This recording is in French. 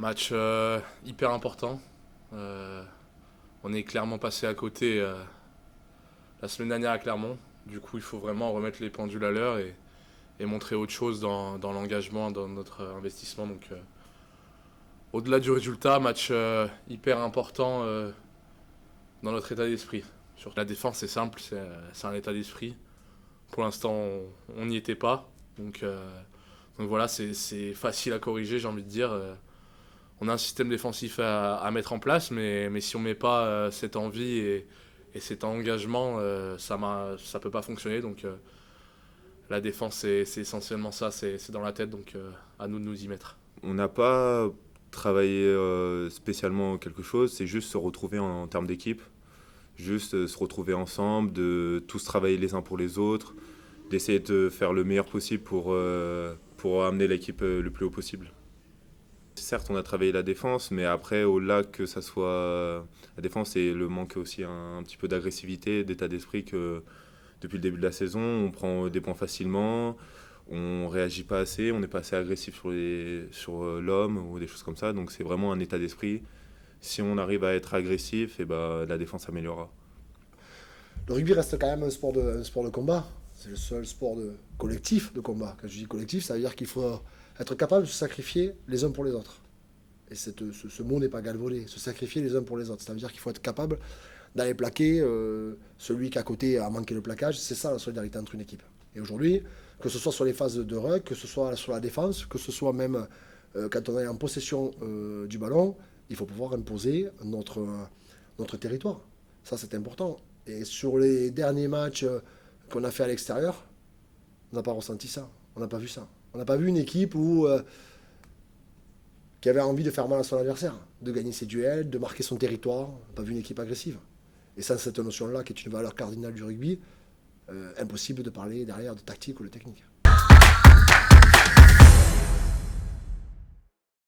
Match hyper important. On est clairement passé à côté la semaine dernière à Clermont. Du coup, il faut vraiment remettre les pendules à l'heure et montrer autre chose dans l'engagement, dans notre investissement. Donc, au-delà du résultat, match hyper important dans notre état d'esprit. Sur la défense, c'est simple, c'est un état d'esprit. Pour l'instant, on n'y était pas. Donc voilà, c'est facile à corriger, j'ai envie de dire. On a un système défensif à mettre en place, mais si on ne met pas cette envie et cet engagement, ça ne peut pas fonctionner. Donc la défense, c'est essentiellement ça, c'est dans la tête, donc à nous de nous y mettre. On n'a pas travaillé spécialement quelque chose, c'est juste se retrouver en termes d'équipe, juste se retrouver ensemble, de tous travailler les uns pour les autres, d'essayer de faire le meilleur possible pour amener l'équipe le plus haut possible. Certes, on a travaillé la défense, mais après, au-delà que ça soit la défense et le manque aussi un petit peu d'agressivité, d'état d'esprit que depuis le début de la saison, on prend des points facilement, on réagit pas assez, on n'est pas assez agressif sur l'homme ou des choses comme ça. Donc c'est vraiment un état d'esprit. Si on arrive à être agressif, et ben, la défense s'améliorera. Le rugby reste quand même un sport de combat. C'est le seul sport collectif de combat. Quand je dis collectif, ça veut dire qu'il faut être capable de se sacrifier les uns pour les autres. Et ce mot n'est pas galvaudé, se sacrifier les uns pour les autres. Ça veut dire qu'il faut être capable d'aller plaquer celui qui à côté a manqué le plaquage. C'est ça la solidarité entre une équipe. Et aujourd'hui, que ce soit sur les phases de ruck, que ce soit sur la défense, que ce soit même quand on est en possession du ballon, il faut pouvoir imposer notre territoire. Ça, c'est important. Et sur les derniers matchs qu'on a fait à l'extérieur, on n'a pas ressenti ça. On n'a pas vu ça. On n'a pas vu une équipe qui avait envie de faire mal à son adversaire, de gagner ses duels, de marquer son territoire. On n'a pas vu une équipe agressive. Et sans cette notion-là, qui est une valeur cardinale du rugby, impossible de parler derrière de tactique ou de technique.